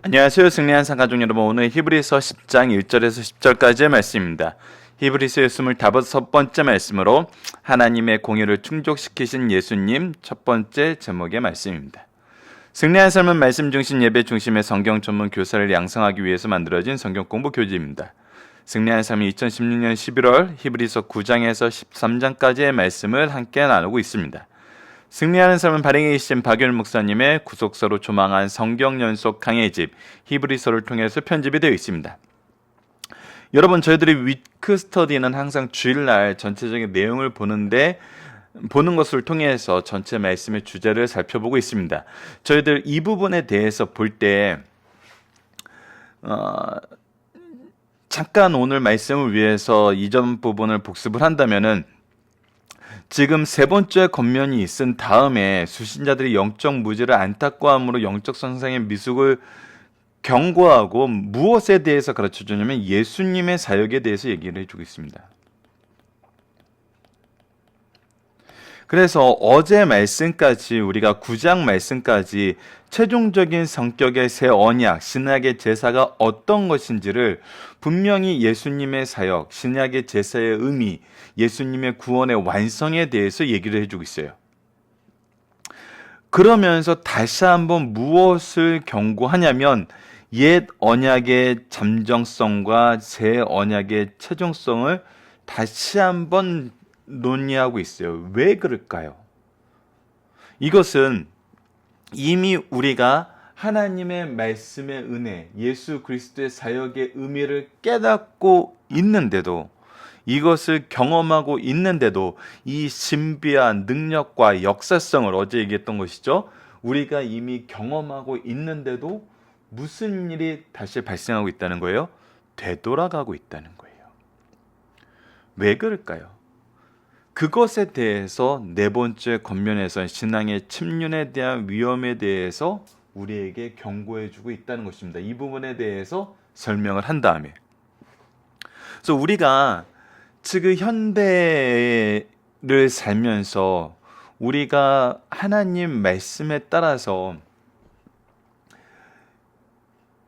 안녕하세요. 승리한 상가족 여러분, 오늘 히브리서 10장 1절에서 10절까지의 말씀입니다. 히브리서 25번째 말씀으로 하나님의 공의를 충족시키신 예수님, 첫 번째 제목의 말씀입니다. 승리한 삶은 말씀 중심 예배 중심의 성경 전문 교사를 양성하기 위해서 만들어진 성경 공부 교재입니다. 승리한 삶이 2016년 11월 히브리서 9장에서 13장까지의 말씀을 함께 나누고 있습니다. 승리하는 삶은 발행에 계신 박윤 목사님의 구속서로 조망한 성경 연속 강해집 히브리서를 통해서 편집이 되어 있습니다. 여러분, 저희들이 위크 스터디는 항상 주일날 전체적인 내용을 보는 것을 통해서 전체 말씀의 주제를 살펴보고 있습니다. 저희들 이 부분에 대해서 볼 때 잠깐 오늘 말씀을 위해서 이전 부분을 복습을 한다면은 지금 세 번째 권면이 있은 다음에 수신자들이 영적 무지를 안타까움으로 영적 선상의 미숙을 경고하고 무엇에 대해서 가르쳐 주냐면 예수님의 사역에 대해서 얘기를 해주고 있습니다. 그래서 어제 말씀까지 우리가 9장 말씀까지 최종적인 성격의 새 언약, 신약의 제사가 어떤 것인지를 분명히 예수님의 사역, 신약의 제사의 의미, 예수님의 구원의 완성에 대해서 얘기를 해주고 있어요. 그러면서 다시 한번 무엇을 경고하냐면 옛 언약의 잠정성과 새 언약의 최종성을 다시 한번 논의하고 있어요. 왜 그럴까요? 이것은 이미 우리가 하나님의 말씀의 은혜, 예수 그리스도의 사역의 의미를 깨닫고 있는데도, 이것을 경험하고 있는데도 이 신비한 능력과 역사성을 어제 얘기했던 것이죠. 우리가 이미 경험하고 있는데도 무슨 일이 다시 발생하고 있다는 거예요? 되돌아가고 있다는 거예요. 왜 그럴까요? 그것에 대해서 네 번째 권면에서 신앙의 침륜에 대한 위험에 대해서 우리에게 경고해주고 있다는 것입니다. 이 부분에 대해서 설명을 한 다음에, 그래서 우리가 지금 현대를 살면서 우리가 하나님 말씀에 따라서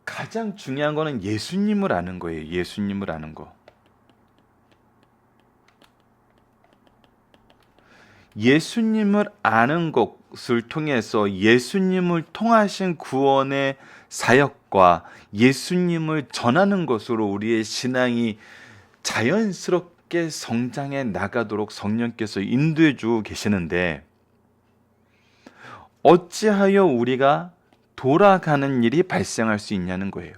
가장 중요한 거는 예수님을 아는 거예요. 예수님을 아는 거. 예수님을 아는 것을 통해서 예수님을 통하신 구원의 사역과 예수님을 전하는 것으로 우리의 신앙이 자연스럽게 성장해 나가도록 성령께서 인도해 주고 계시는데, 어찌하여 우리가 돌아가는 일이 발생할 수 있냐는 거예요.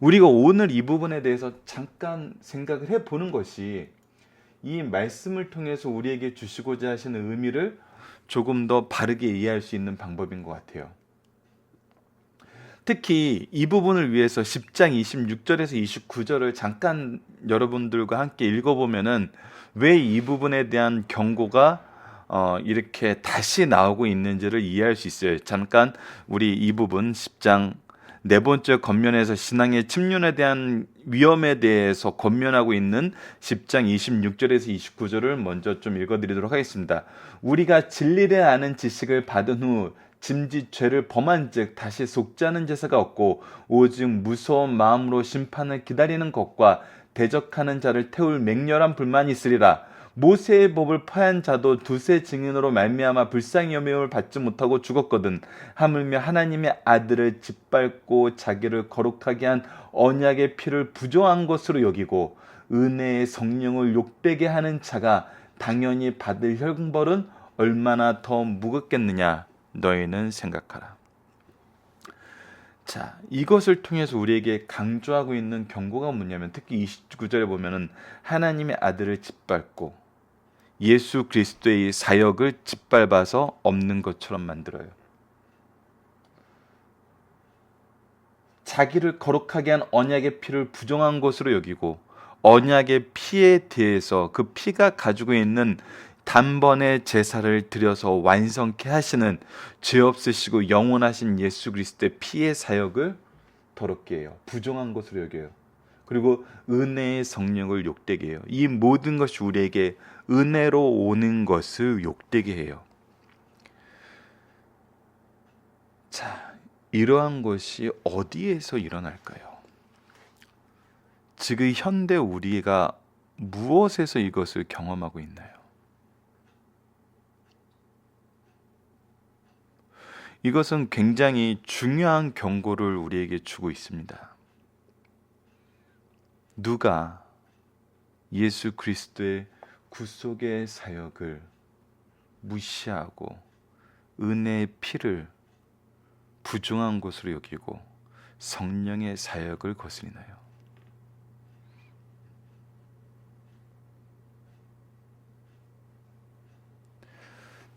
우리가 오늘 이 부분에 대해서 잠깐 생각을 해보는 것이 이 말씀을 통해서 우리에게 주시고자 하시는 의미를 조금 더 바르게 이해할 수 있는 방법인 것 같아요. 특히 이 부분을 위해서 10장 26절에서 29절을 잠깐 여러분들과 함께 읽어보면은 왜 이 부분에 대한 경고가 이렇게 다시 나오고 있는지를 이해할 수 있어요. 잠깐 우리 이 부분 10장 네 번째 권면에서 신앙의 침륜에 대한 위험에 대해서 권면하고 있는 10장 26절에서 29절을 먼저 좀 읽어드리도록 하겠습니다. 우리가 진리를 아는 지식을 받은 후 짐짓 죄를 범한 즉 다시 속지 않은 제사가 없고 오직 무서운 마음으로 심판을 기다리는 것과 대적하는 자를 태울 맹렬한 불만이 있으리라. 모세의 법을 파한 자도 두세 증인으로 말미암아 불쌍히 여김을 받지 못하고 죽었거든. 하물며 하나님의 아들을 짓밟고 자기를 거룩하게 한 언약의 피를 부정한 것으로 여기고 은혜의 성령을 욕되게 하는 자가 당연히 받을 형벌은 얼마나 더 무겁겠느냐 너희는 생각하라. 자, 이것을 통해서 우리에게 강조하고 있는 경고가 뭐냐면, 특히 29절에 보면은 하나님의 아들을 짓밟고 예수 그리스도의 사역을 짓밟아서 없는 것처럼 만들어요. 자기를 거룩하게 한 언약의 피를 부정한 것으로 여기고 언약의 피에 대해서 그 피가 가지고 있는 단번의 제사를 드려서 완성케 하시는 죄 없으시고 영원하신 예수 그리스도의 피의 사역을 더럽게 해요. 부정한 것으로 여겨요. 그리고 은혜의 성령을 욕되게 해요. 이 모든 것이 우리에게 은혜로 오는 것을 욕되게 해요. 자, 이러한 것이 어디에서 일어날까요? 지금 현대 우리가 무엇에서 이것을 경험하고 있나요? 이것은 굉장히 중요한 경고를 우리에게 주고 있습니다. 누가 예수 그리스도의 구속의 사역을 무시하고 은혜의 피를 부정한 것으로 여기고 성령의 사역을 거스리나요?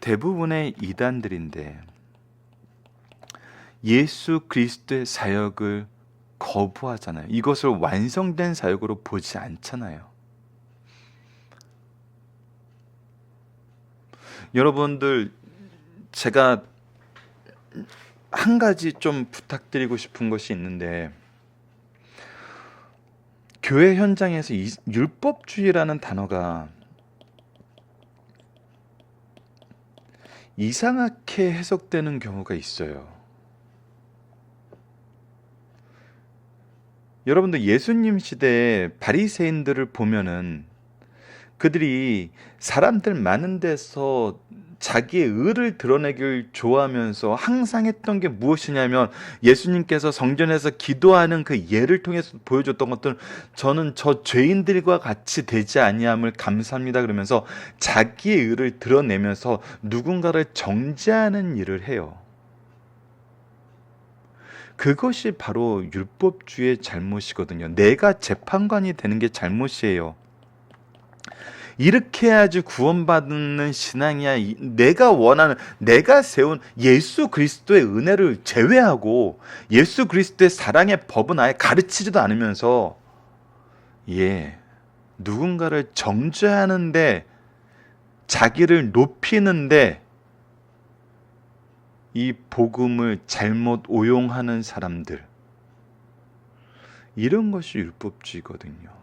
대부분의 이단들인데 예수 그리스도의 사역을 거부하잖아요. 이것을 완성된 사역으로 보지 않잖아요. 여러분들, 제가 한 가지 좀 부탁드리고 싶은 것이 있는데, 교회 현장에서 율법주의라는 단어가 이상하게 해석되는 경우가 있어요. 여러분들, 예수님 시대에 바리새인들을 보면은 그들이 사람들 많은 데서 자기의 의를 드러내길 좋아하면서 항상 했던 게 무엇이냐면, 예수님께서 성전에서 기도하는 그 예를 통해서 보여줬던 것들은, 저는 저 죄인들과 같이 되지 아니함을 감사합니다 그러면서 자기의 의를 드러내면서 누군가를 정죄하는 일을 해요. 그것이 바로 율법주의의 잘못이거든요. 내가 재판관이 되는 게 잘못이에요. 이렇게 해야지 구원받는 신앙이야. 내가 원하는, 내가 세운 예수 그리스도의 은혜를 제외하고 예수 그리스도의 사랑의 법은 아예 가르치지도 않으면서 누군가를 정죄하는데, 자기를 높이는데 이 복음을 잘못 오용하는 사람들, 이런 것이 율법주의거든요.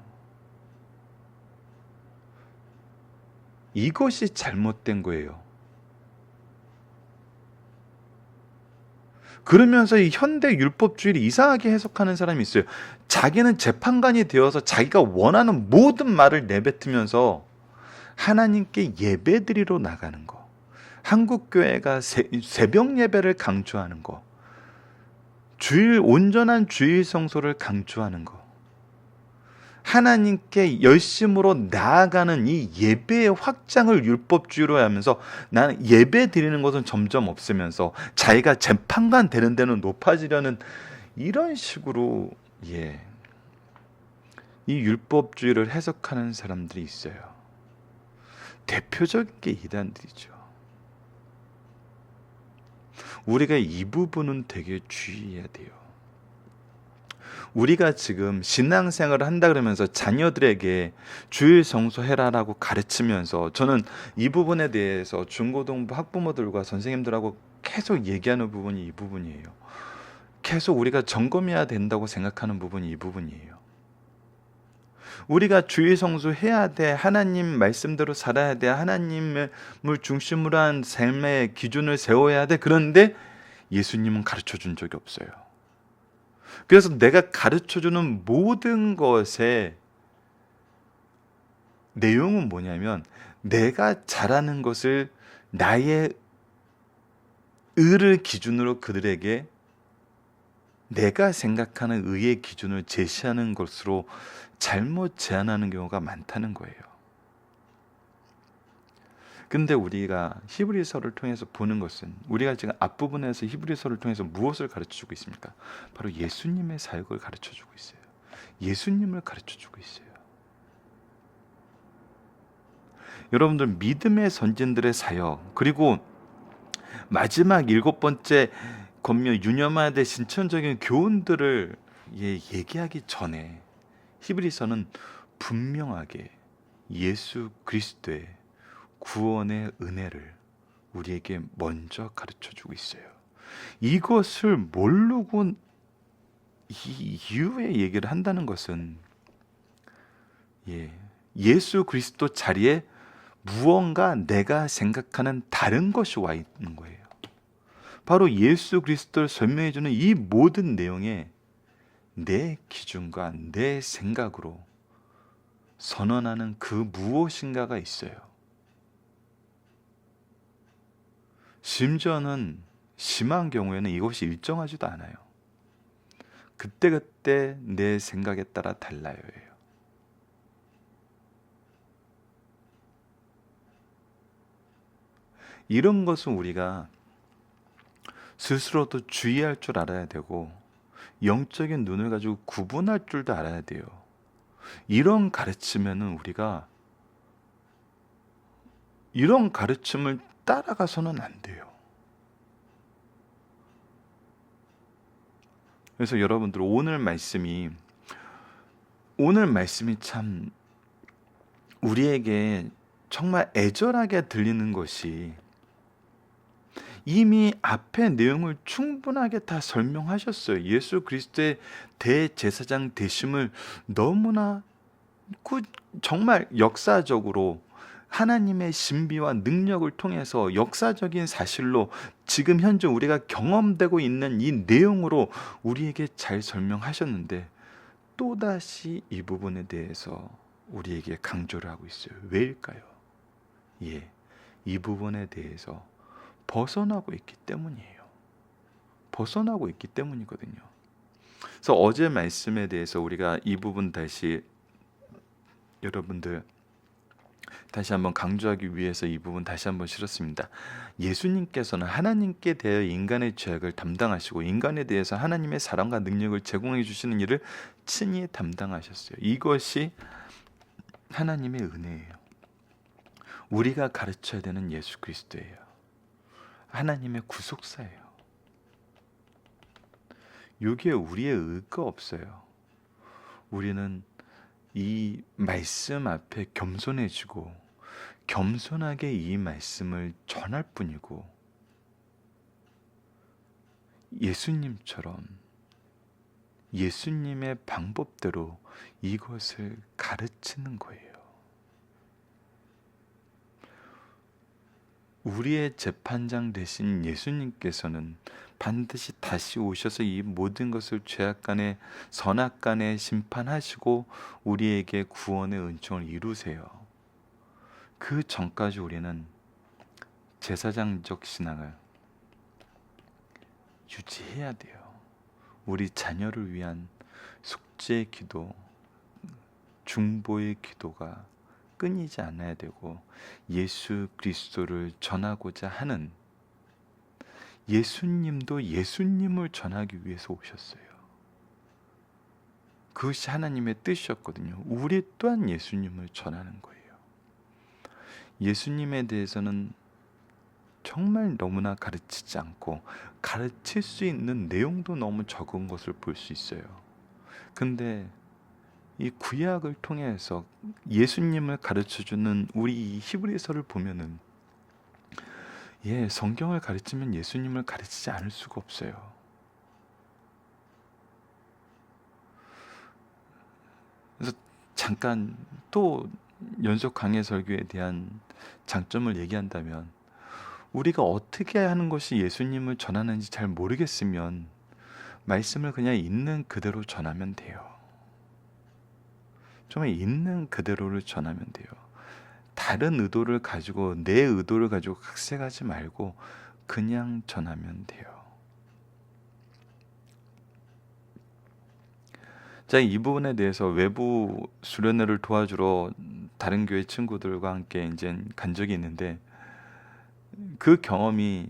이것이 잘못된 거예요. 그러면서 이 현대 율법주의를 이상하게 해석하는 사람이 있어요. 자기는 재판관이 되어서 자기가 원하는 모든 말을 내뱉으면서 하나님께 예배드리러 나가는 거, 한국교회가 새벽 예배를 강조하는 거, 온전한 주일 성소를 강조하는 거, 하나님께 열심으로 나아가는 이 예배의 확장을 율법주의로 하면서, 나는 예배 드리는 것은 점점 없으면서 자기가 재판관 되는 데는 높아지려는, 이런 식으로 이 율법주의를 해석하는 사람들이 있어요. 대표적인 게 이단들이죠. 우리가 이 부분은 되게 주의해야 돼요. 우리가 지금 신앙생활을 한다 그러면서 자녀들에게 주일 성수해라라고 가르치면서, 저는 이 부분에 대해서 중고등부 학부모들과 선생님들하고 계속 얘기하는 부분이 이 부분이에요. 계속 우리가 점검해야 된다고 생각하는 부분이 이 부분이에요. 우리가 주일 성수해야 돼, 하나님 말씀대로 살아야 돼, 하나님을 중심으로 한 삶의 기준을 세워야 돼. 그런데 예수님은 가르쳐 준 적이 없어요. 그래서 내가 가르쳐주는 모든 것의 내용은 뭐냐면, 내가 잘하는 것을, 나의 의를 기준으로 그들에게 내가 생각하는 의의 기준을 제시하는 것으로 잘못 제안하는 경우가 많다는 거예요. 근데 우리가 히브리서를 통해서 보는 것은, 우리가 지금 앞부분에서 히브리서를 통해서 무엇을 가르쳐주고 있습니까? 바로 예수님의 사역을 가르쳐주고 있어요. 예수님을 가르쳐주고 있어요. 여러분들, 믿음의 선진들의 사역, 그리고 마지막 7번째 권면, 유념해야 될 신천적인 교훈들을 얘기하기 전에 히브리서는 분명하게 예수 그리스도의 구원의 은혜를 우리에게 먼저 가르쳐주고 있어요. 이것을 모르고 이 이후에 얘기를 한다는 것은 예수 그리스도 자리에 무언가 내가 생각하는 다른 것이 와 있는 거예요. 바로 예수 그리스도를 설명해 주는 이 모든 내용에 내 기준과 내 생각으로 선언하는 그 무엇인가가 있어요. 심지어는 심한 경우에는 이것이 일정하지도 않아요. 그때그때 내 생각에 따라 달라요. 이런 것은 우리가 스스로도 주의할 줄 알아야 되고 영적인 눈을 가지고 구분할 줄도 알아야 돼요. 이런 가르치면은 우리가 이런 가르침을 따라가서는 안 돼요. 그래서 여러분들 오늘 말씀이 참 우리에게 정말 애절하게 들리는 것이 이미 앞의 내용을 충분하게 다 설명하셨어요. 예수 그리스도의 대제사장 되심을 너무나 정말 역사적으로 하나님의 신비와 능력을 통해서 역사적인 사실로 지금 현재 우리가 경험되고 있는 이 내용으로 우리에게 잘 설명하셨는데 또다시 이 부분에 대해서 우리에게 강조를 하고 있어요. 왜일까요? 이 부분에 대해서 벗어나고 있기 때문이에요. 벗어나고 있기 때문이거든요. 그래서 어제 말씀에 대해서 우리가 이 부분 다시 여러분들 다시 한번 강조하기 위해서 이 부분 다시 한번 실었습니다. 예수님께서는 하나님께 대하여 인간의 죄악을 담당하시고 인간에 대해서 하나님의 사랑과 능력을 제공해 주시는 일을 친히 담당하셨어요. 이것이 하나님의 은혜예요. 우리가 가르쳐야 되는 예수 그리스도예요. 하나님의 구속사예요. 여기에 우리의 의가 없어요. 우리는 이 말씀 앞에 겸손해지고 겸손하게 이 말씀을 전할 뿐이고 예수님처럼 예수님의 방법대로 이것을 가르치는 거예요. 우리의 재판장 되신 예수님께서는 반드시 다시 오셔서 이 모든 것을 죄악간에 선악간에 심판하시고 우리에게 구원의 은총을 이루세요. 그 전까지 우리는 제사장적 신앙을 유지해야 돼요. 우리 자녀를 위한 속죄의 기도, 중보의 기도가 끊이지 않아야 되고 예수 그리스도를 전하고자 하는 예수님도 예수님을 전하기 위해서 오셨어요. 그것이 하나님의 뜻이었거든요. 우리 또한 예수님을 전하는 거예요. 예수님에 대해서는 정말 너무나 가르치지 않고 가르칠 수 있는 내용도 너무 적은 것을 볼 수 있어요. 근데 이 구약을 통해서 예수님을 가르쳐주는 우리 이 히브리서를 보면은 성경을 가르치면 예수님을 가르치지 않을 수가 없어요. 그래서 잠깐 또 연속 강해 설교에 대한 장점을 얘기한다면 우리가 어떻게 하는 것이 예수님을 전하는지 잘 모르겠으면 말씀을 그냥 있는 그대로 전하면 돼요. 정말 있는 그대로를 전하면 돼요. 다른 의도를 가지고 내 의도를 가지고 각색하지 말고 그냥 전하면 돼요. 자, 이 부분에 대해서 외부 수련회를 도와주러 다른 교회 친구들과 함께 이제 간 적이 있는데 그 경험이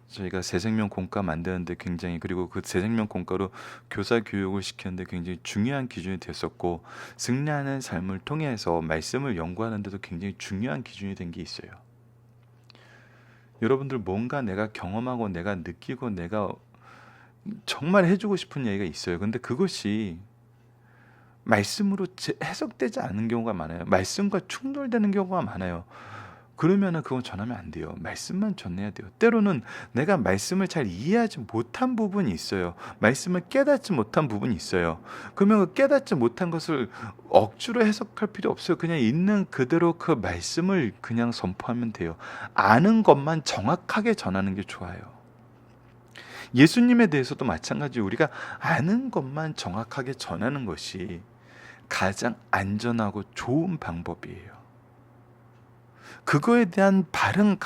저희가 새생명 공과 만드는데 굉장히 그리고 그 새생명 공과로 교사 교육을 시켰는데 굉장히 중요한 기준이 됐었고 승리하는 삶을 통해서 말씀을 연구하는데도 굉장히 중요한 기준이 된 게 있어요. 여러분들 뭔가 내가 경험하고 내가 느끼고 내가 정말 해주고 싶은 얘기가 있어요. 근데 그것이 말씀으로 해석되지 않는 경우가 많아요. 말씀과 충돌되는 경우가 많아요. 그러면은 그건 전하면 안 돼요. 말씀만 전해야 돼요. 때로는 내가 말씀을 잘 이해하지 못한 부분이 있어요. 말씀을 깨닫지 못한 부분이 있어요. 그러면 그 깨닫지 못한 것을 억지로 해석할 필요 없어요. 그냥 있는 그대로 그 말씀을 그냥 선포하면 돼요. 아는 것만 정확하게 전하는 게 좋아요. 예수님에 대해서도 마찬가지 우리가 아는 것만 정확하게 전하는 것이 가장 안전하고 좋은 방법이에요. 그거에 대한 바른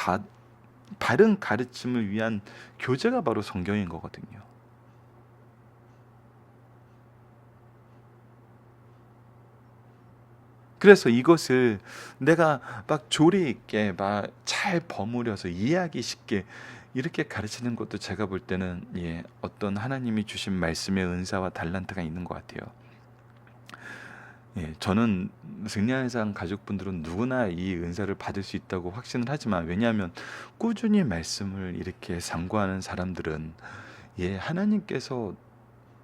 가르침을 위한 교재가 바로 성경인 거거든요. 그래서 이것을 내가 막 조리 있게 막 잘 버무려서 이해하기 쉽게 이렇게 가르치는 것도 제가 볼 때는 어떤 하나님이 주신 말씀의 은사와 달란트가 있는 것 같아요. 저는 승리한상 가족분들은 누구나 이 은사를 받을 수 있다고 확신을 하지만, 왜냐하면 꾸준히 말씀을 이렇게 상고하는 사람들은 하나님께서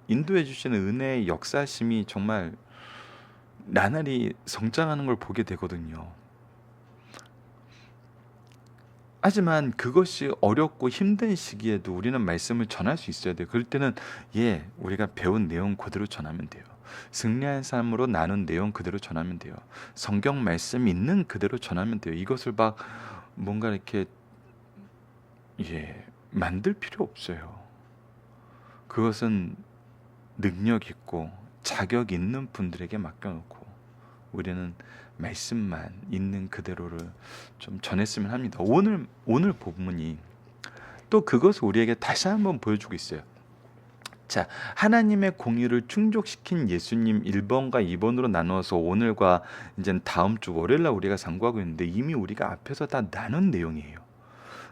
인도해 주시는 은혜의 역사심이 정말 나날이 성장하는 걸 보게 되거든요. 하지만 그것이 어렵고 힘든 시기에도 우리는 말씀을 전할 수 있어야 돼요. 그럴 때는 우리가 배운 내용 그대로 전하면 돼요. 승리한 삶으로 나눈 내용 그대로 전하면 돼요. 성경 말씀 있는 그대로 전하면 돼요. 이것을 막 뭔가 이렇게 만들 필요 없어요. 그것은 능력 있고 자격 있는 분들에게 맡겨놓고 우리는 말씀만 있는 그대로를 좀 전했으면 합니다. 오늘 본문이 또 그것을 우리에게 다시 한번 보여주고 있어요. 자, 하나님의 공의를 충족시킨 예수님 1번과 2번으로 나누어서 오늘과 이제 다음 주 월요일 날 우리가 상고하고 있는데, 이미 우리가 앞에서 다 나눈 내용이에요.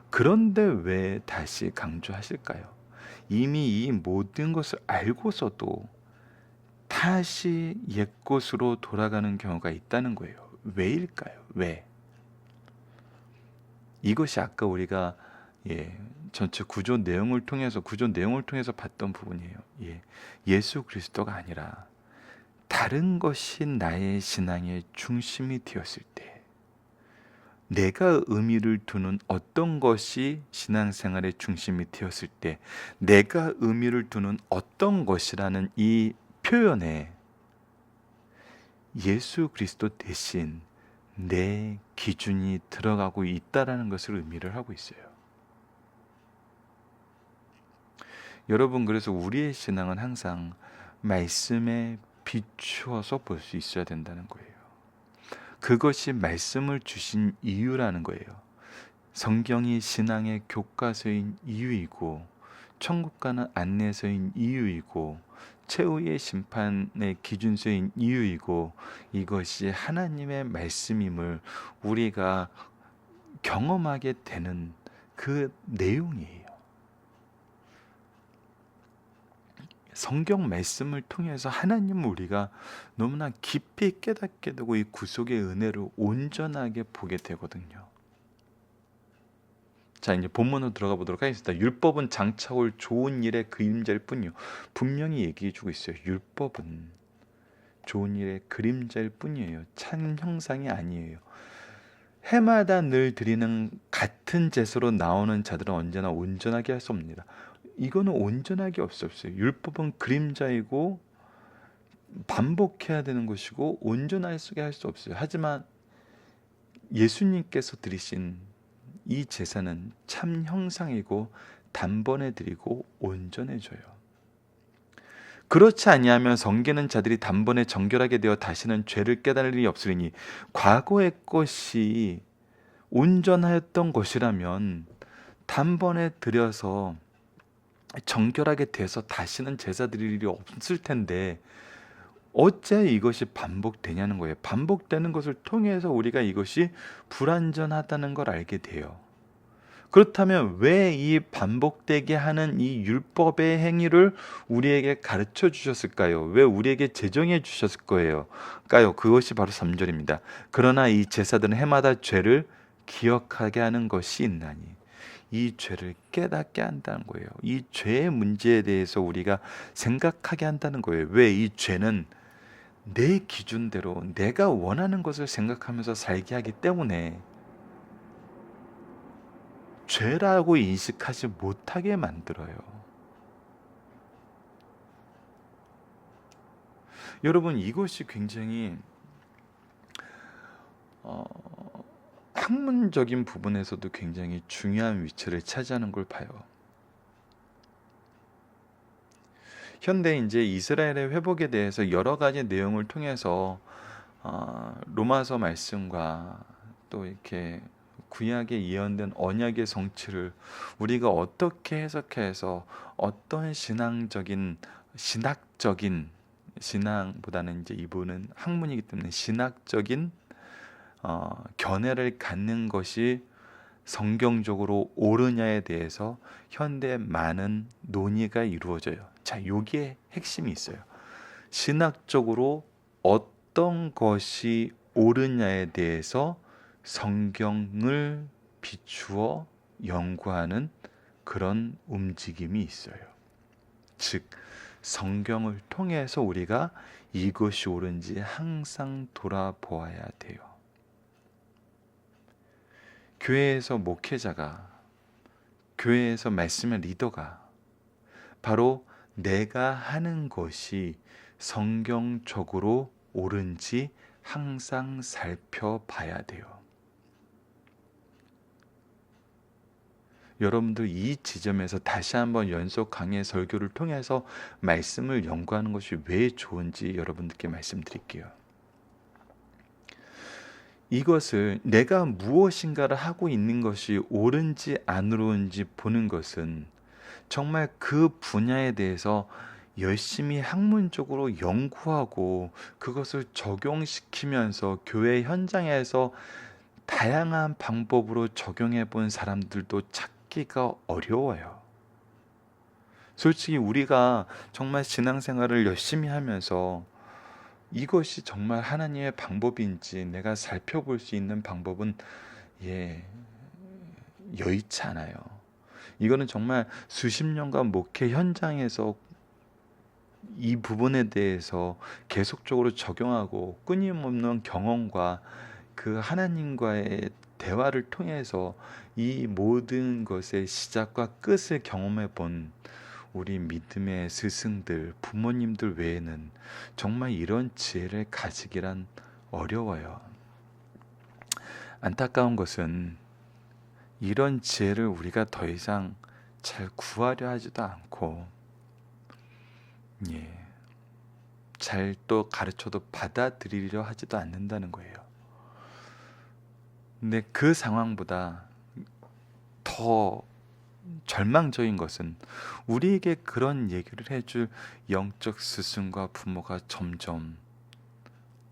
그런데 왜 다시 강조하실까요? 이미 이 모든 것을 알고서도 다시 옛것으로 돌아가는 경우가 있다는 거예요. 왜일까요? 왜? 이것이 아까 우리가 전체 구조 내용을 통해서 봤던 부분이에요. 예수 그리스도가 아니라 다른 것이 나의 신앙의 중심이 되었을 때, 내가 의미를 두는 어떤 것이 신앙생활의 중심이 되었을 때, 내가 의미를 두는 어떤 것이라는 이 표현에 예수 그리스도 대신 내 기준이 들어가고 있다라는 것을 의미를 하고 있어요. 여러분, 그래서 우리의 신앙은 항상 말씀에 비추어서 볼 수 있어야 된다는 거예요. 그것이 말씀을 주신 이유라는 거예요. 성경이 신앙의 교과서인 이유이고, 천국 가는 안내서인 이유이고, 최후의 심판의 기준서인 이유이고, 이것이 하나님의 말씀임을 우리가 경험하게 되는 그 내용이에요. 성경 말씀을 통해서 하나님을 우리가 너무나 깊이 깨닫게 되고 이 구속의 은혜를 온전하게 보게 되거든요. 자, 이제 본문으로 들어가 보도록 하겠습니다. 율법은 장차 올 좋은 일의 그림자일 뿐이요. 분명히 얘기해 주고 있어요. 율법은 좋은 일의 그림자일 뿐이에요. 참 형상이 아니에요. 해마다 늘 드리는 같은 제사로 나오는 자들은 언제나 온전하게 할 수 없습니다. 이거는 온전하게 없어요. 율법은 그림자이고 반복해야 되는 것이고 온전하게 할 수 없어요. 하지만 예수님께서 드리신 이 제사는 참 형상이고 단번에 드리고 온전해져요. 그렇지 아니하면 성기는 자들이 단번에 정결하게 되어 다시는 죄를 깨달을 일이 없으리니, 과거의 것이 온전하였던 것이라면 단번에 드려서 정결하게 돼서 다시는 제사 드릴 일이 없을 텐데 어째 이것이 반복되냐는 거예요. 반복되는 것을 통해서 우리가 이것이 불완전하다는 걸 알게 돼요. 그렇다면 왜 이 반복되게 하는 이 율법의 행위를 우리에게 가르쳐 주셨을까요? 왜 우리에게 제정해 주셨을 거예요? 그것이 바로 3절입니다. 그러나 이 제사들은 해마다 죄를 기억하게 하는 것이 있나니, 이 죄를 깨닫게 한다는 거예요. 이 죄의 문제에 대해서 우리가 생각하게 한다는 거예요. 왜? 이 죄는 내 기준대로 내가 원하는 것을 생각하면서 살게 하기 때문에 죄라고 인식하지 못하게 만들어요. 여러분, 이것이 굉장히 학문적인 부분에서도 굉장히 중요한 위치를 차지하는 걸 봐요. 현대 이제 이스라엘의 회복에 대해서 여러 가지 내용을 통해서 로마서 말씀과 또 이렇게 구약에 예언된 언약의 성취를 우리가 어떻게 해석해서 어떤 신학적인 신앙보다는 이제 이분은 학문이기 때문에 신학적인 견해를 갖는 것이 성경적으로 옳으냐에 대해서 현대 많은 논의가 이루어져요. 자, 여기에 핵심이 있어요. 신학적으로 어떤 것이 옳으냐에 대해서 성경을 비추어 연구하는 그런 움직임이 있어요. 즉, 성경을 통해서 우리가 이것이 옳은지 항상 돌아보아야 돼요. 교회에서 목회자가, 교회에서 말씀의 리더가 바로 내가 하는 것이 성경적으로 옳은지 항상 살펴봐야 돼요. 여러분들 이 지점에서 다시 한번 연속 강의 설교를 통해서 말씀을 연구하는 것이 왜 좋은지 여러분들께 말씀드릴게요. 이것을 내가 무엇인가를 하고 있는 것이 옳은지 안 옳은지 보는 것은 정말 그 분야에 대해서 열심히 학문적으로 연구하고 그것을 적용시키면서 교회 현장에서 다양한 방법으로 적용해 본 사람들도 찾기가 어려워요. 솔직히 우리가 정말 신앙생활을 열심히 하면서 이것이 정말 하나님의 방법인지 내가 살펴볼 수 있는 방법은 여의치 않아요. 이거는 정말 수십 년간 목회 현장에서 이 부분에 대해서 계속적으로 적용하고 끊임없는 경험과 그 하나님과의 대화를 통해서 이 모든 것의 시작과 끝을 경험해 본 우리 믿음의 스승들, 부모님들 외에는 정말 이런 지혜를 가지기란 어려워요. 안타까운 것은 이런 지혜를 우리가 더 이상 잘 구하려 하지도 않고 잘 또 가르쳐도 받아들이려 하지도 않는다는 거예요. 근데 그 상황보다 더 절망적인 것은 우리에게 그런 얘기를 해줄 영적 스승과 부모가 점점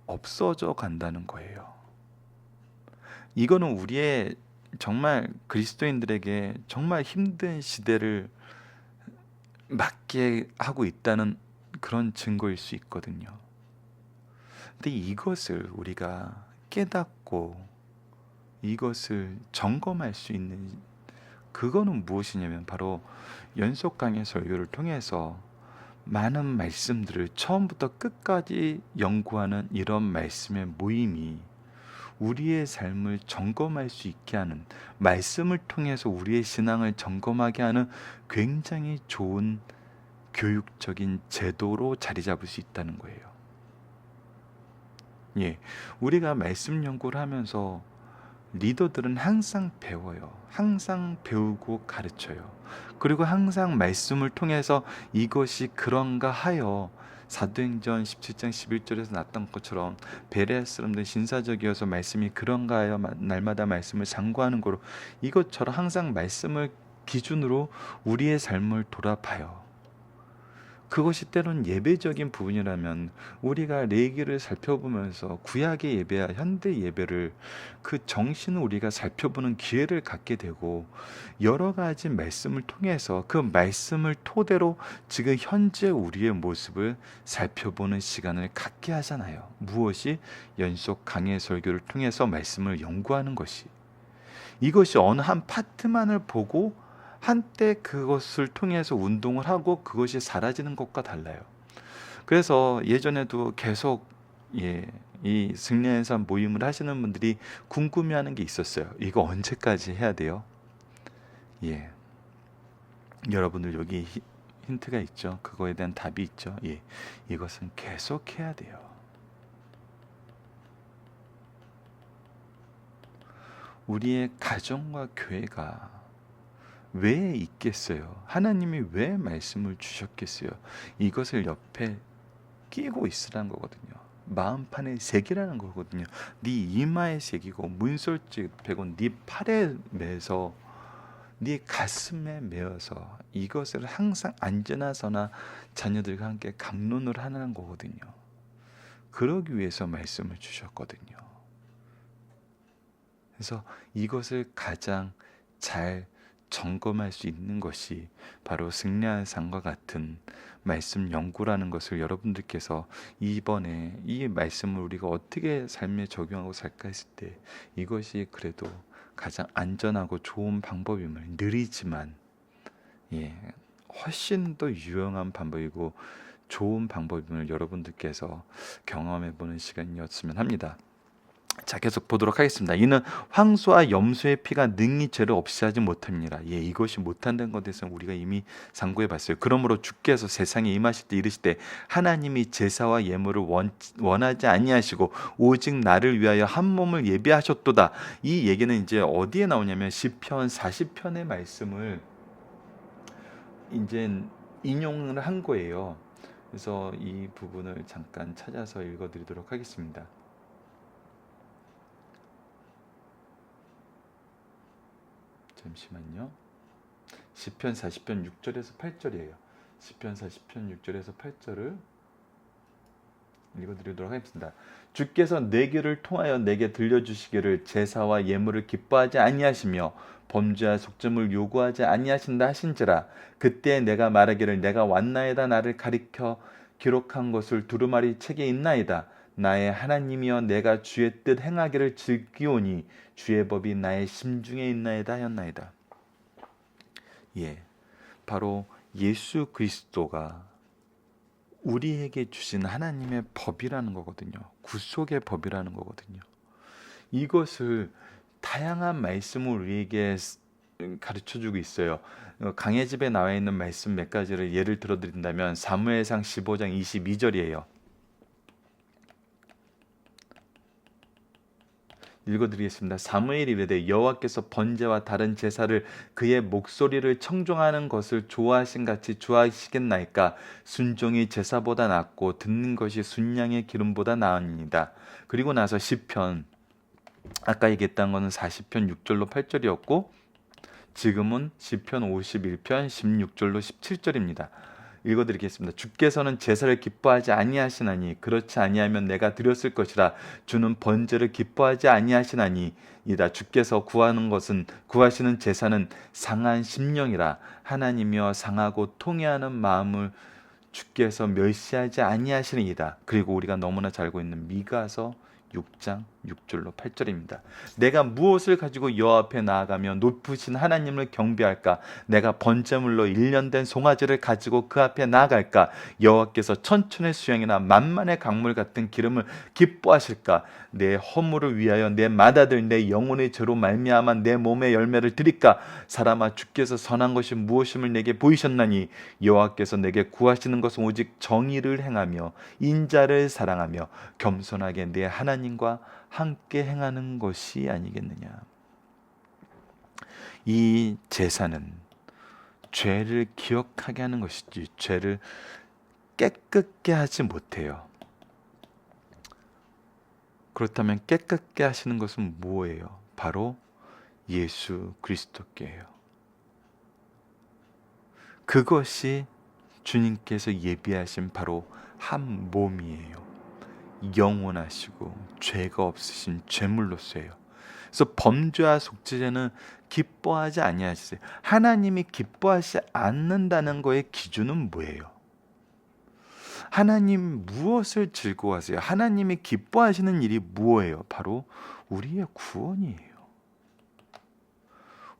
없어져 간다는 거예요. 이거는 우리의 정말 그리스도인들에게 정말 힘든 시대를 맞게 하고 있다는 그런 증거일 수 있거든요. 근데 이것을 우리가 깨닫고 이것을 점검할 수 있는 그거는 무엇이냐면 바로 연속 강의 설교를 통해서 많은 말씀들을 처음부터 끝까지 연구하는 이런 말씀의 모임이 우리의 삶을 점검할 수 있게 하는, 말씀을 통해서 우리의 신앙을 점검하게 하는 굉장히 좋은 교육적인 제도로 자리 잡을 수 있다는 거예요. 우리가 말씀 연구를 하면서 리더들은 항상 배워요. 항상 배우고 가르쳐요. 그리고 항상 말씀을 통해서 이것이 그런가 하여 사도행전 17장 11절에서 났던 것처럼 베레아 사람들 신사적이어서 말씀이 그런가 하여 날마다 말씀을 상고하는 거로 이것처럼 항상 말씀을 기준으로 우리의 삶을 돌아봐요. 그것이 때론 예배적인 부분이라면 우리가 레위기를 살펴보면서 구약의 예배와 현대 예배를 그 정신을 우리가 살펴보는 기회를 갖게 되고 여러 가지 말씀을 통해서 그 말씀을 토대로 지금 현재 우리의 모습을 살펴보는 시간을 갖게 하잖아요. 무엇이? 연속 강해 설교를 통해서 말씀을 연구하는 것이. 이것이 어느 한 파트만을 보고 한때 그것을 통해서 운동을 하고 그것이 사라지는 것과 달라요. 그래서 예전에도 계속 이 승려연산 모임을 하시는 분들이 궁금해하는 게 있었어요. 이거 언제까지 해야 돼요? 여러분들 여기 힌트가 있죠. 그거에 대한 답이 있죠. 이것은 계속 해야 돼요. 우리의 가정과 교회가 왜 있겠어요? 하나님이 왜 말씀을 주셨겠어요? 이것을 옆에 끼고 있으라는 거거든요. 마음판에 새기라는 거거든요. 네 이마에 새기고 문설주 베고 네 팔에 매서 네 가슴에 메어서 이것을 항상 안전하서나 자녀들과 함께 강론을 하는 거거든요. 그러기 위해서 말씀을 주셨거든요. 그래서 이것을 가장 잘 점검할 수 있는 것이 바로 승리한 삶과 같은 말씀 연구라는 것을 여러분들께서 이번에 이 말씀을 우리가 어떻게 삶에 적용하고 살까 했을 때 이것이 그래도 가장 안전하고 좋은 방법임을, 느리지만 훨씬 더 유용한 방법이고 좋은 방법임을 여러분들께서 경험해보는 시간이었으면 합니다. 자, 계속 보도록 하겠습니다. 이는 황소와 염소의 피가 능히 죄를 없이 하지 못합니다. 이것이 못한다는 것에 대해서 우리가 이미 상고해 봤어요. 그러므로 주께서 세상에 임하실 때 이르시되 하나님이 제사와 예물을 원하지 아니하시고 오직 나를 위하여 한 몸을 예비하셨도다. 이 얘기는 이제 어디에 나오냐면 시편 40편의 말씀을 이제 인용을 한 거예요. 그래서 이 부분을 잠깐 찾아서 읽어드리도록 하겠습니다. 잠시만요. 시편 40편 6절에서 8절이에요. 시편 40편 6절에서 8절을 읽어드리도록 하겠습니다. 주께서 내 귀를 통하여 내게 들려주시기를 제사와 예물을 기뻐하지 아니하시며 범죄와 속죄물 요구하지 아니하신다 하신지라. 그때 내가 말하기를 내가 왔나이다. 나를 가리켜 기록한 것을 두루마리 책에 있나이다. 나의 하나님이여 내가 주의 뜻 행하기를 즐기오니 주의 법이 나의 심중에 있나이다 하였나이다. 바로 예수 그리스도가 우리에게 주신 하나님의 법이라는 거거든요. 구속의 법이라는 거거든요. 이것을 다양한 말씀을 우리에게 가르쳐주고 있어요. 강해집에 나와 있는 말씀 몇 가지를 예를 들어드린다면 사무엘상 15장 22절이에요. 읽어드리겠습니다. 사무엘이 이르되 여호와께서 번제와 다른 제사를 그의 목소리를 청종하는 것을 좋아하신 같이 좋아하시겠나이까. 순종이 제사보다 낫고 듣는 것이 순양의 기름보다 나으니이다. 그리고 나서 시편, 아까 얘기했던 거는 40편 6절로 8절이었고 지금은 시편 51편 16절로 17절입니다. 읽어드리겠습니다. 주께서는 제사를 기뻐하지 아니하시나니 그렇지 아니하면 내가 드렸을 것이라. 주는 번제를 기뻐하지 아니하시나니 이다. 주께서 구하시는 제사는 상한 심령이라. 하나님이여 상하고 통회하는 마음을 주께서 멸시하지 아니하시니이다. 그리고 우리가 너무나 잘 알고 있는 미가서 6장 6절로 8절입니다. 내가 무엇을 가지고 여호와 앞에 나아가며 높으신 하나님을 경배할까? 내가 번제물로 1년 된 송아지를 가지고 그 앞에 나아갈까? 여호와께서 천천의 수양이나 만만의 강물 같은 기름을 기뻐하실까? 내 허물을 위하여 내 맏아들 내 영혼의 죄로 말미암아 내 몸의 열매를 드릴까? 사람아 주께서 선한 것이 무엇임을 내게 보이셨나니 여호와께서 내게 구하시는 것은 오직 정의를 행하며 인자를 사랑하며 겸손하게 내 하나님과 함께 행하는 것이 아니겠느냐. 이 제사는 죄를 기억하게 하는 것이지 죄를 깨끗게 하지 못해요. 그렇다면 깨끗게 하시는 것은 뭐예요? 바로 예수 그리스도께요. 그것이 주님께서 예비하신 바로 한 몸이에요. 영원하시고 죄가 없으신 제물로서예요. 그래서 범죄와 속죄제는 기뻐하지 아니하시세요. 하나님이 기뻐하지 않는다는 거의 기준은 뭐예요? 하나님 무엇을 즐거워하세요? 하나님이 기뻐하시는 일이 무엇이에요? 바로 우리의 구원이에요.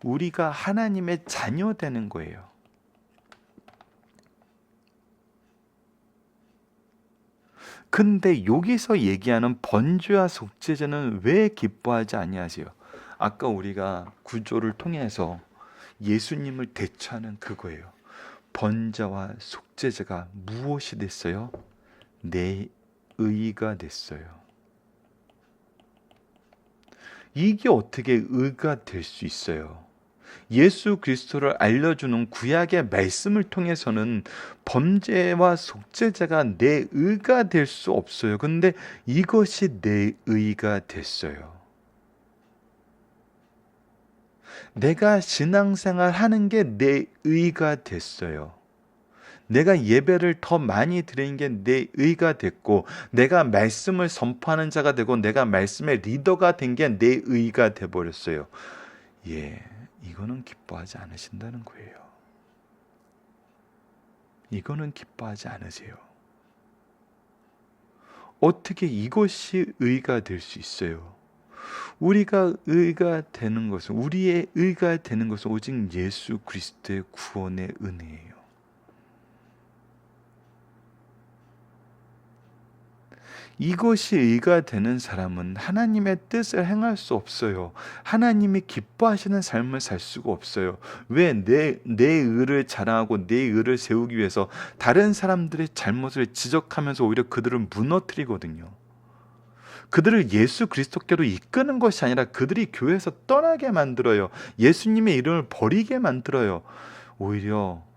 우리가 하나님의 자녀 되는 거예요. 근데 여기서 얘기하는 번제와 속죄제는 왜 기뻐하지 아니하세요? 아까 우리가 구조를 통해서 예수님을 대처하는 그거예요. 번제와 속죄제가 무엇이 됐어요? 내 의가 됐어요. 이게 어떻게 의가 될 수 있어요? 예수 그리스도를 알려주는 구약의 말씀을 통해서는 범죄와 속죄자가 내 의가 될 수 없어요. 근데 이것이 내 의가 됐어요. 내가 신앙생활 하는 게 내 의가 됐어요. 내가 예배를 더 많이 드리는 게 내 의가 됐고, 내가 말씀을 선포하는 자가 되고, 내가 말씀의 리더가 된 게 내 의가 돼버렸어요. 예, 이거는 기뻐하지 않으신다는 거예요. 이거는 기뻐하지 않으세요. 어떻게 이것이 의가 될 수 있어요? 우리가 의가 되는 것은, 우리의 의가 되는 것은 오직 예수 그리스도의 구원의 은혜예요. 이것이 의가 되는 사람은 하나님의 뜻을 행할 수 없어요. 하나님이 기뻐하시는 삶을 살 수가 없어요. 왜? 내 의를 자랑하고 내 의를 세우기 위해서 다른 사람들의 잘못을 지적하면서 오히려 그들을 무너뜨리거든요. 그들을 예수 그리스도께로 이끄는 것이 아니라 그들이 교회에서 떠나게 만들어요. 예수님의 이름을 버리게 만들어요. 오히려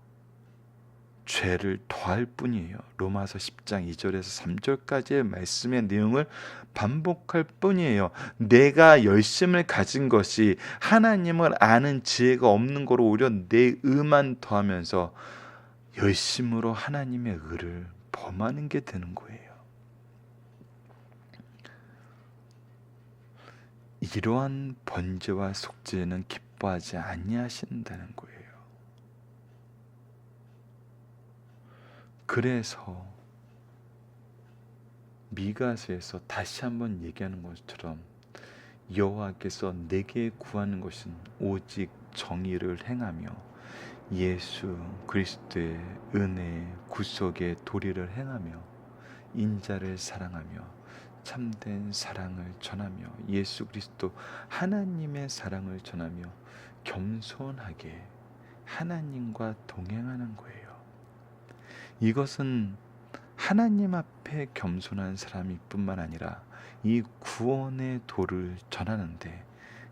죄를 더할 뿐이에요. 로마서 10장 2절에서 3절까지의 말씀의 내용을 반복할 뿐이에요. 내가 열심을 가진 것이 하나님을 아는 지혜가 없는 거로 오히려 내 의만 더하면서 열심으로 하나님의 의를 범하는 게 되는 거예요. 이러한 번제와 속죄는 기뻐하지 아니하신다는 거예요. 그래서 미가서에서 다시 한번 얘기하는 것처럼 여호와께서 내게 구하는 것은 오직 정의를 행하며 예수 그리스도의 은혜 구속의 도리를 행하며 인자를 사랑하며 참된 사랑을 전하며 예수 그리스도 하나님의 사랑을 전하며 겸손하게 하나님과 동행하는 거예요. 이것은 하나님 앞에 겸손한 사람일 뿐만 아니라 이 구원의 도를 전하는데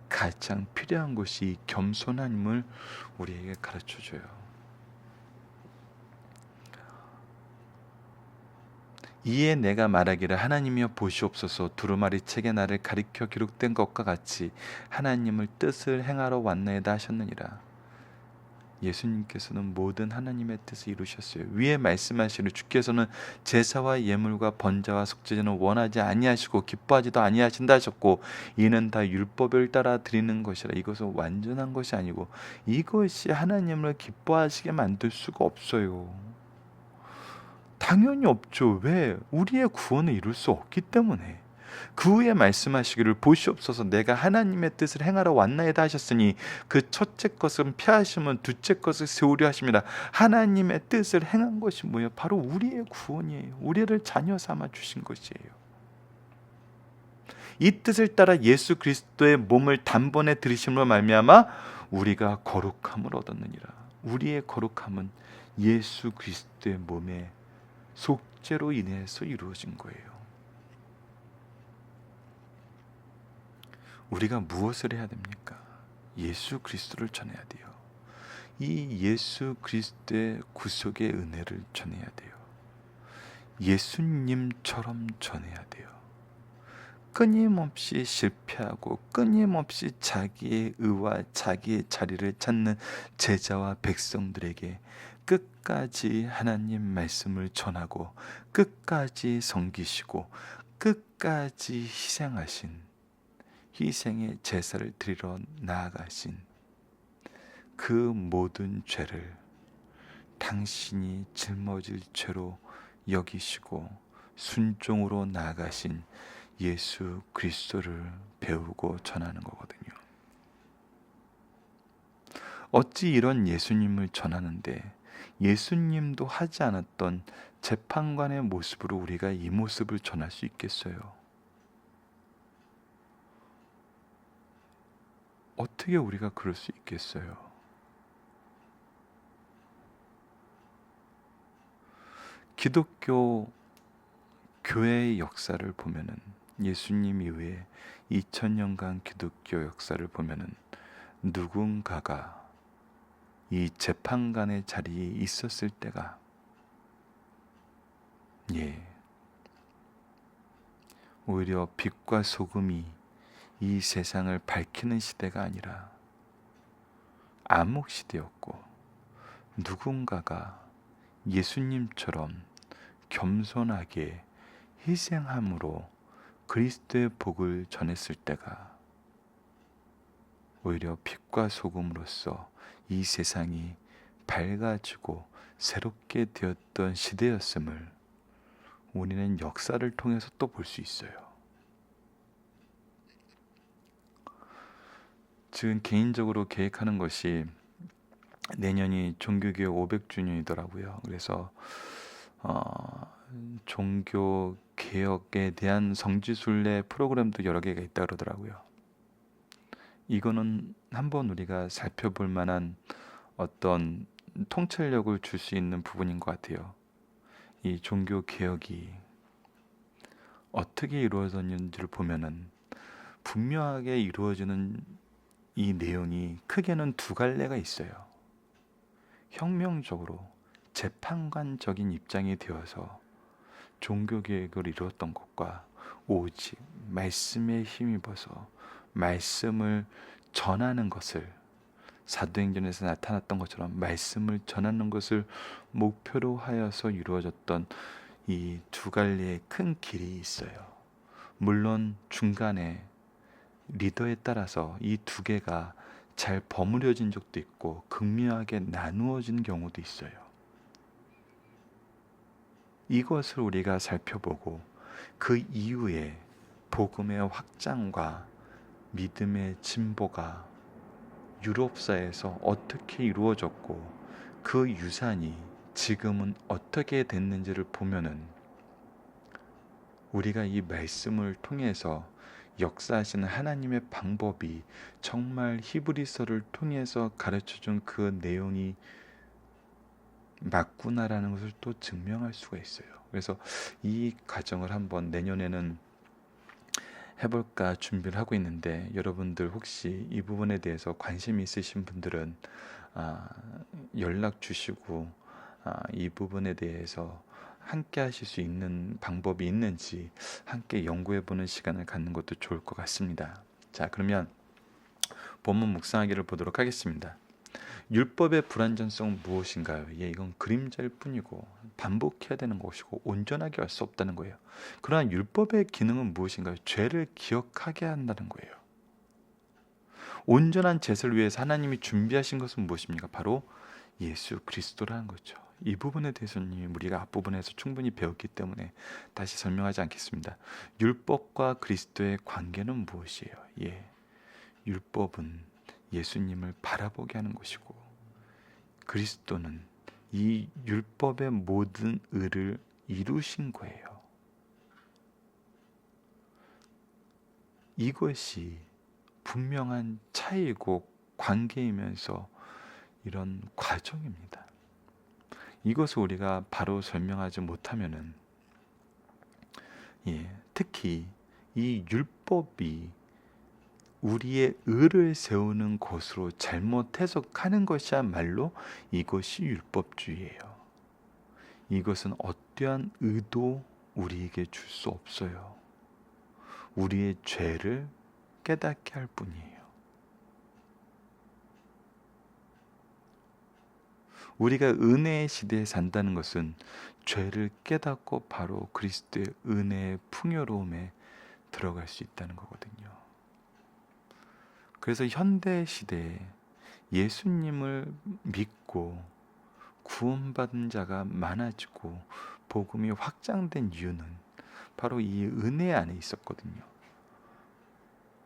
가장 필요한 것이 겸손함을 우리에게 가르쳐줘요. 이에 내가 말하기를 하나님이여 보시옵소서 두루마리 책에 나를 가리켜 기록된 것과 같이 하나님을 뜻을 행하러 왔나이다 하셨느니라. 예수님께서는 모든 하나님의 뜻을 이루셨어요. 위에 말씀하시는 주께서는 제사와 예물과 번제와 속죄제는 원하지 아니하시고 기뻐하지도 아니하신다 하셨고 이는 다 율법을 따라 드리는 것이라. 이것은 완전한 것이 아니고 이것이 하나님을 기뻐하시게 만들 수가 없어요. 당연히 없죠. 왜? 우리의 구원을 이룰 수 없기 때문에. 그 후에 말씀하시기를 보시옵소서 내가 하나님의 뜻을 행하러 왔나이다 하셨으니 그 첫째 것은 피하시면 둘째 것을 세우려 하심이라. 하나님의 뜻을 행한 것이 뭐예요? 바로 우리의 구원이에요. 우리를 자녀 삼아 주신 것이에요. 이 뜻을 따라 예수 그리스도의 몸을 단번에 들이심으로 말미암아 우리가 거룩함을 얻었느니라. 우리의 거룩함은 예수 그리스도의 몸의 속죄로 인해서 이루어진 거예요. 우리가 무엇을 해야 됩니까? 예수 그리스도를 전해야 돼요. 이 예수 그리스도의 구속의 은혜를 전해야 돼요. 예수님처럼 전해야 돼요. 끊임없이 실패하고 끊임없이 자기의 의와 자기의 자리를 찾는 제자와 백성들에게 끝까지 하나님 말씀을 전하고 끝까지 섬기시고 끝까지 희생하신 희생의 제사를 드리러 나아가신 그 모든 죄를 당신이 짊어질 죄로 여기시고 순종으로 나아가신 예수 그리스도를 배우고 전하는 거거든요. 어찌 이런 예수님을 전하는데 예수님도 하지 않았던 재판관의 모습으로 우리가 이 모습을 전할 수 있겠어요? 어떻게 우리가 그럴 수 있겠어요? 기독교 교회의 역사를 보면은 예수님 이후에 2000년간 기독교 역사를 보면은 누군가가 이 재판관의 자리에 있었을 때가, 오히려 빛과 소금이 이 세상을 밝히는 시대가 아니라 암흑 시대였고, 누군가가 예수님처럼 겸손하게 희생함으로 그리스도의 복을 전했을 때가 오히려 빛과 소금으로서 이 세상이 밝아지고 새롭게 되었던 시대였음을 우리는 역사를 통해서 또 볼 수 있어요. 지금 개인적으로 계획하는 것이 내년이 종교개혁 500주년이더라고요. 그래서 종교개혁에 대한 성지순례 프로그램도 여러 개가 있다 그러더라고요. 이거는 한번 우리가 살펴볼 만한 어떤 통찰력을 줄 수 있는 부분인 것 같아요. 이 종교개혁이 어떻게 이루어졌는지를 보면은 분명하게 이루어지는 이 내용이 크게는 두 갈래가 있어요. 혁명적으로 재판관적인 입장이 되어서 종교개혁을 이루었던 것과 오직 말씀에 힘입어서 말씀을 전하는 것을, 사도행전에서 나타났던 것처럼 말씀을 전하는 것을 목표로 하여서 이루어졌던 이 두 갈래의 큰 길이 있어요. 물론 중간에 리더에 따라서 이 두 개가 잘 버무려진 적도 있고 극명하게 나누어진 경우도 있어요. 이것을 우리가 살펴보고 그 이후에 복음의 확장과 믿음의 진보가 유럽사에서 어떻게 이루어졌고 그 유산이 지금은 어떻게 됐는지를 보면은 우리가 이 말씀을 통해서 역사하시는 하나님의 방법이 정말 히브리서를 통해서 가르쳐준 그 내용이 맞구나라는 것을 또 증명할 수가 있어요. 그래서 이 과정을 한번 내년에는 해볼까 준비를 하고 있는데, 여러분들 혹시 이 부분에 대해서 관심이 있으신 분들은 연락 주시고 이 부분에 대해서 함께 하실 수 있는 방법이 있는지 함께 연구해 보는 시간을 갖는 것도 좋을 것 같습니다. 자, 그러면 본문 묵상하기를 보도록 하겠습니다. 율법의 불완전성은 무엇인가요? 이건 그림자일 뿐이고 반복해야 되는 것이고 온전하게 할 수 없다는 거예요. 그러나 율법의 기능은 무엇인가요? 죄를 기억하게 한다는 거예요. 온전한 제사를 위해서 하나님이 준비하신 것은 무엇입니까? 바로 예수 그리스도라는 거죠. 이 부분에 대해서는 우리가 앞부분에서 충분히 배웠기 때문에 다시 설명하지 않겠습니다. 율법과 그리스도의 관계는 무엇이에요? 율법은 예수님을 바라보게 하는 것이고, 그리스도는 이 율법의 모든 의를 이루신 거예요. 이것이 분명한 차이고 관계이면서 이런 과정입니다. 이것을 우리가 바로 설명하지 못하면은, 특히 이 율법이 우리의 의를 세우는 것으로 잘못 해석하는 것이야말로 이것이 율법주의예요. 이것은 어떠한 의도 우리에게 줄 수 없어요. 우리의 죄를 깨닫게 할 뿐이에요. 우리가 은혜의 시대에 산다는 것은 죄를 깨닫고 바로 그리스도의 은혜의 풍요로움에 들어갈 수 있다는 거거든요. 그래서 현대 시대에 예수님을 믿고 구원받은 자가 많아지고 복음이 확장된 이유는 바로 이 은혜 안에 있었거든요.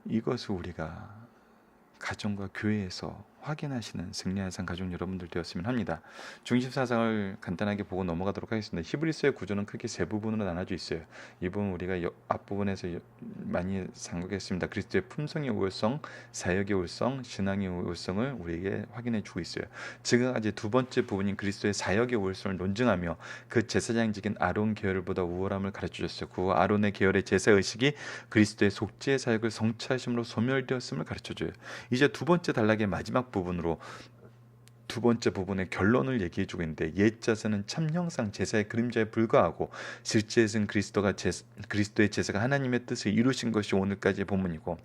이것을 우리가 가정과 교회에서 확인하시는 승리의 산 가족 여러분들 되었으면 합니다. 중심 사상을 간단하게 보고 넘어가도록 하겠습니다. 히브리서의 구조는 크게 세 부분으로 나눠져 있어요. 이 부분 우리가 앞부분에서 많이 상고했습니다. 그리스도의 품성의 우월성, 사역의 우월성, 신앙의 우월성을 우리에게 확인해 주고 있어요. 지금까지 두 번째 부분인 그리스도의 사역의 우월성을 논증하며 그 제사장직인 아론 계열보다 우월함을 가르쳐줬어요. 그 아론의 계열의 제사 의식이 그리스도의 속죄의 사역을 성취하심으로 소멸되었음을 가르쳐줘요. 이제 두 번째 단락의 마지막 부분으로 두 번째 부분의 결론을 얘기해주고 있는데, 옛 자세는 참 형상 제사의 그림자에 불과하고 실제에서는 그리스도의 제사가 하나님의 뜻을 이루신 것이 오늘까지의 본문이고,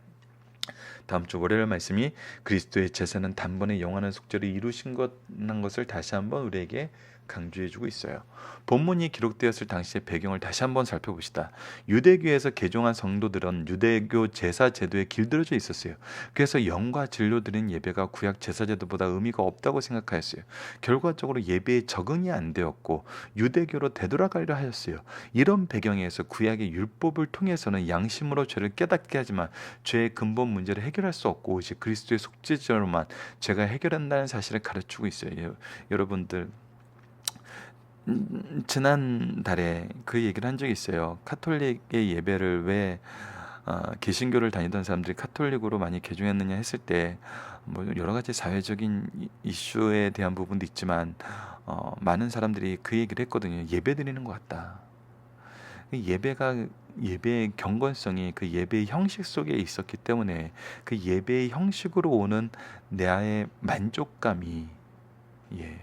다음 주 월요일 말씀이 그리스도의 제사는 단번에 영원한 속죄를 이루신 것을 다시 한번 우리에게 강조해주고 있어요. 본문이 기록되었을 당시의 배경을 다시 한번 살펴봅시다. 유대교에서 개종한 성도들은 유대교 제사 제도에 길들여져 있었어요. 그래서 영과 진로 드린 예배가 구약 제사 제도보다 의미가 없다고 생각하였어요. 결과적으로 예배에 적응이 안 되었고 유대교로 되돌아가려 하였어요. 이런 배경에서 구약의 율법을 통해서는 양심으로 죄를 깨닫게 하지만 죄의 근본 문제를 해결할 수 없고 오직 그리스도의 속죄제로만 죄가 해결한다는 사실을 가르치고 있어요. 여러분들, 지난달에 그 얘기를 한 적이 있어요. 카톨릭의 예배를 왜 개신교를 다니던 사람들이 카톨릭으로 많이 개종했느냐 했을 때, 뭐 여러 가지 사회적인 이슈에 대한 부분도 있지만 많은 사람들이 그 얘기를 했거든요. 예배 드리는 것 같다. 예배의 경건성이 그 예배의 형식 속에 있었기 때문에 그 예배의 형식으로 오는 나의 만족감이, 예,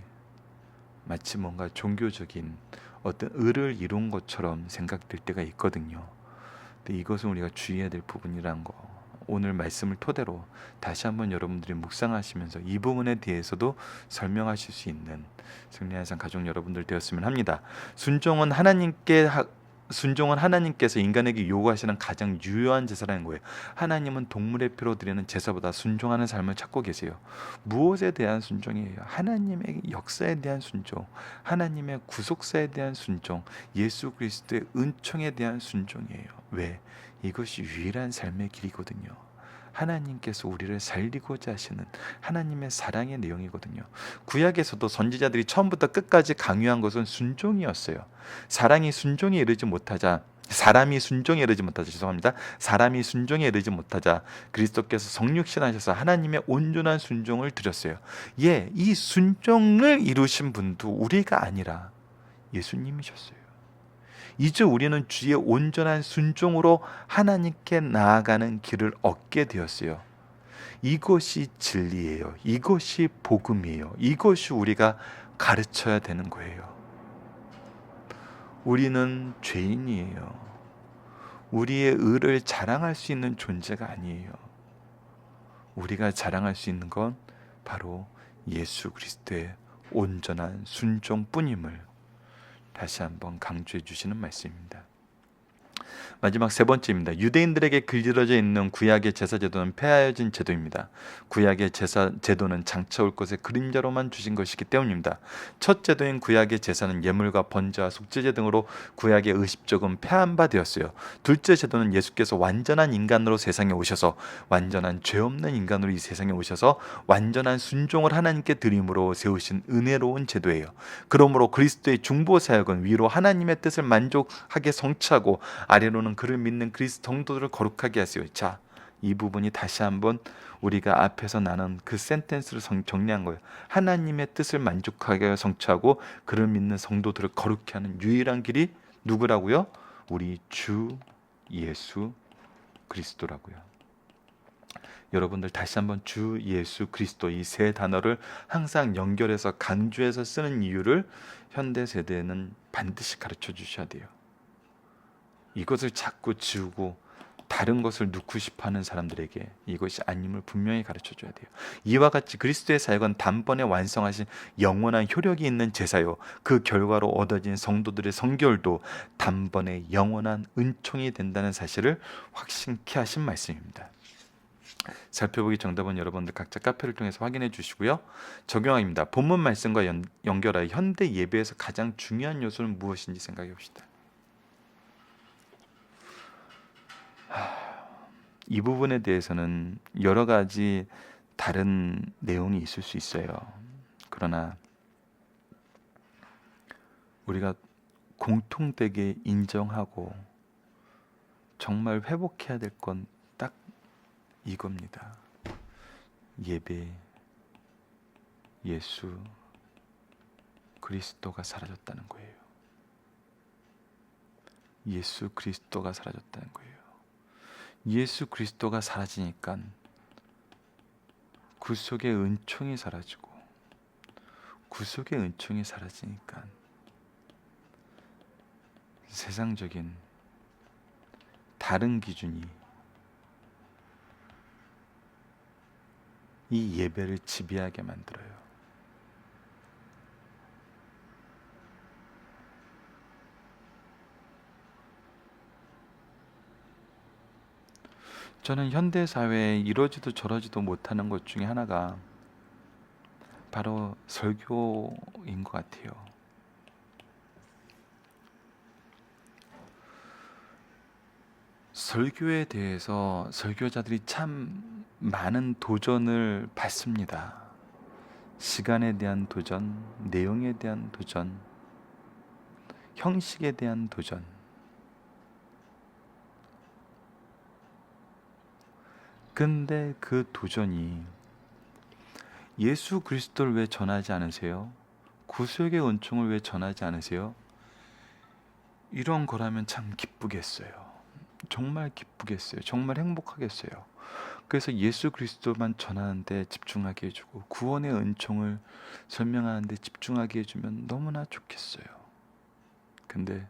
마치 뭔가 종교적인 어떤 의를 이룬 것처럼 생각될 때가 있거든요. 근데 이것은 우리가 주의해야 될 부분이란 거, 오늘 말씀을 토대로 다시 한번 여러분들이 묵상하시면서 이 부분에 대해서도 설명하실 수 있는 승리의 산 가족 여러분들 되었으면 합니다. 순종은 하나님께서 인간에게 요구하시는 가장 유효한 제사라는 거예요. 하나님은 동물의 피로 드리는 제사보다 순종하는 삶을 찾고 계세요. 무엇에 대한 순종이에요? 하나님의 역사에 대한 순종, 하나님의 구속사에 대한 순종, 예수 그리스도의 은총에 대한 순종이에요. 왜? 이것이 유일한 삶의 길이거든요. 하나님께서 우리를 살리고자 하시는 하나님의 사랑의 내용이거든요. 구약에서도 선지자들이 처음부터 끝까지 강요한 것은 순종이었어요. 사람이 순종에 이르지 못하자 그리스도께서 성육신하셔서 하나님의 온전한 순종을 드렸어요. 예, 이 순종을 이루신 분도 우리가 아니라 예수님이셨어요. 이제 우리는 주의 온전한 순종으로 하나님께 나아가는 길을 얻게 되었어요. 이것이 진리예요. 이것이 복음이에요. 이것이 우리가 가르쳐야 되는 거예요. 우리는 죄인이에요. 우리의 의를 자랑할 수 있는 존재가 아니에요. 우리가 자랑할 수 있는 건 바로 예수 그리스도의 온전한 순종뿐임을 다시 한번 강조해 주시는 말씀입니다. 마지막 세 번째입니다. 유대인들에게 길들여져 있는 구약의 제사 제도는 폐하여진 제도입니다. 구약의 제사 제도는 장차 올 것의 그림자로만 주신 것이기 때문입니다. 첫 제도인 구약의 제사는 예물과 번제와 속죄제 등으로 구약의 의식적은 폐한 바 되었어요. 둘째 제도는 예수께서 완전한 인간으로 세상에 오셔서 완전한 죄 없는 인간으로 이 세상에 오셔서 완전한 순종을 하나님께 드림으로 세우신 은혜로운 제도예요. 그러므로 그리스도의 중보 사역은 위로 하나님의 뜻을 만족하게 성취하고 아래로는 그를 믿는 그리스도 성도들을 거룩하게 하세요. 자, 이 부분이 다시 한번 우리가 앞에서 나눈 그 센텐스를 정리한 거예요. 하나님의 뜻을 만족하게 성취하고 그를 믿는 성도들을 거룩히 하는 유일한 길이 누구라고요? 우리 주 예수 그리스도라고요. 여러분들 다시 한번 주 예수 그리스도 이 세 단어를 항상 연결해서 강조해서 쓰는 이유를 현대 세대는 반드시 가르쳐 주셔야 돼요. 이것을 자꾸 지우고 다른 것을 넣고 싶어하는 사람들에게 이것이 아님을 분명히 가르쳐줘야 돼요. 이와 같이 그리스도의 사역은 단번에 완성하신 영원한 효력이 있는 제사요, 그 결과로 얻어진 성도들의 성결도 단번에 영원한 은총이 된다는 사실을 확신케 하신 말씀입니다. 살펴보기 정답은 여러분들 각자 카페를 통해서 확인해 주시고요. 적용입니다. 본문 말씀과 연결하여 현대 예배에서 가장 중요한 요소는 무엇인지 생각해 봅시다. 이 부분에 대해서는 여러 가지 다른 내용이 있을 수 있어요. 그러나 우리가 공통되게 인정하고 정말 회복해야 될 건 딱 이겁니다. 예배, 예수 그리스도가 사라졌다는 거예요. 예수 그리스도가 사라졌다는 거예요. 예수 그리스도가 사라지니까 구속의 은총이 사라지고, 구속의 은총이 사라지니까 세상적인 다른 기준이 이 예배를 지배하게 만들어요. 저는 현대 사회에 이러지도 저러지도 못하는 것 중에 하나가 바로 설교인 것 같아요. 설교에 대해서 설교자들이 참 많은 도전을 받습니다. 시간에 대한 도전, 내용에 대한 도전, 형식에 대한 도전. 근데 그 도전이 예수 그리스도를 왜 전하지 않으세요? 구속의 은총을 왜 전하지 않으세요? 이런 거라면 참 기쁘겠어요. 정말 기쁘겠어요. 정말 행복하겠어요. 그래서 예수 그리스도만 전하는데 집중하게 해주고 구원의 은총을 설명하는데 집중하게 해주면 너무나 좋겠어요. 근데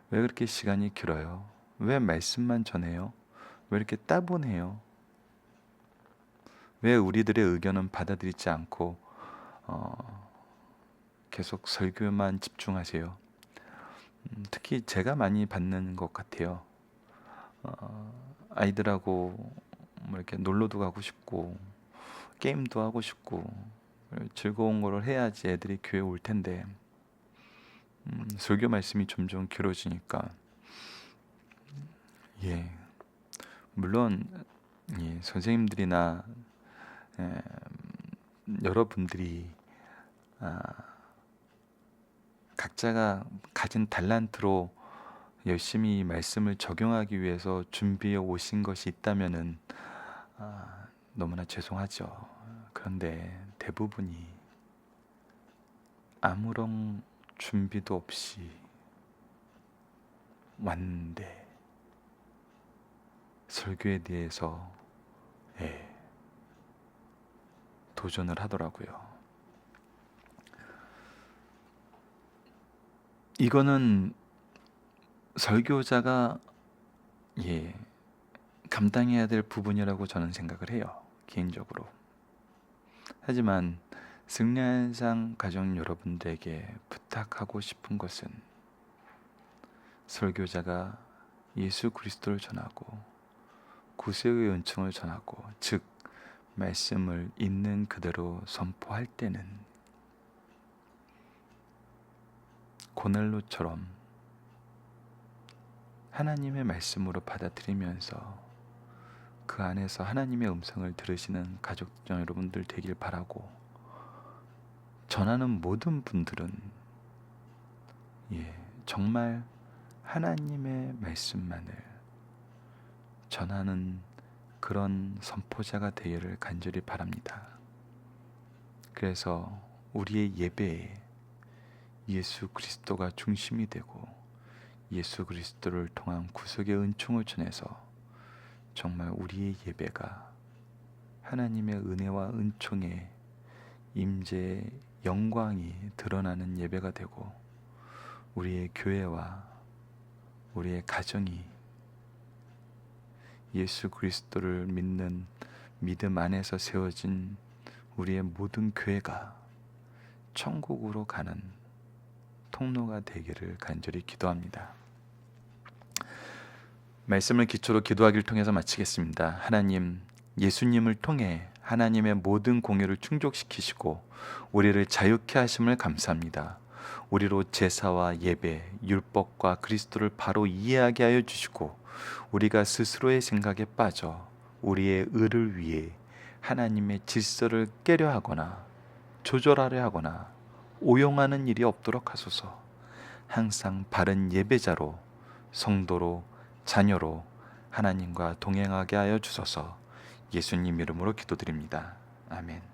왜 그렇게 시간이 길어요? 왜 말씀만 전해요? 왜 이렇게 따분해요? 왜 우리들의 의견은 받아들이지 않고 계속 설교만 집중하세요? 특히 제가 많이 받는 것 같아요. 아이들하고 뭐 이렇게 놀러도 가고 싶고 게임도 하고 싶고 즐거운 거를 해야지 애들이 교회 올 텐데 설교 말씀이 점점 길어지니까 예 물론 예, 선생님들이나 예, 여러분들이 각자가 가진 달란트로 열심히 말씀을 적용하기 위해서 준비해 오신 것이 있다면은 너무나 죄송하죠. 그런데 대부분이 아무런 준비도 없이 왔는데 설교에 대해서 예, 도전을 하더라고요. 이거는 설교자가 예, 감당해야 될 부분이라고 저는 생각을 해요. 개인적으로. 하지만 승려현상 가족 여러분들에게 부탁하고 싶은 것은 설교자가 예수 그리스도를 전하고 구속의 은총을 전하고 즉 말씀을 있는 그대로 선포할 때는 고넬로처럼 하나님의 말씀으로 받아들이면서 그 안에서 하나님의 음성을 들으시는 가족 여러분들 되길 바라고, 전하는 모든 분들은 예, 정말 하나님의 말씀만을 전하는 그런 선포자가 되기를 간절히 바랍니다. 그래서 우리의 예배에 예수 그리스도가 중심이 되고 예수 그리스도를 통한 구속의 은총을 전해서 정말 우리의 예배가 하나님의 은혜와 은총의 임재의 영광이 드러나는 예배가 되고 우리의 교회와 우리의 가정이 예수 그리스도를 믿는 믿음 안에서 세워진 우리의 모든 교회가 천국으로 가는 통로가 되기를 간절히 기도합니다. 말씀을 기초로 기도하기를 통해서 마치겠습니다. 하나님, 예수님을 통해 하나님의 모든 공의를 충족시키시고 우리를 자유케 하심을 감사합니다. 우리로 제사와 예배, 율법과 그리스도를 바로 이해하게 하여 주시고 우리가 스스로의 생각에 빠져 우리의 의를 위해 하나님의 질서를 깨려 하거나 조절하려 하거나 오용하는 일이 없도록 하소서. 항상 바른 예배자로, 성도로, 자녀로 하나님과 동행하게 하여 주소서. 예수님 이름으로 기도드립니다. 아멘.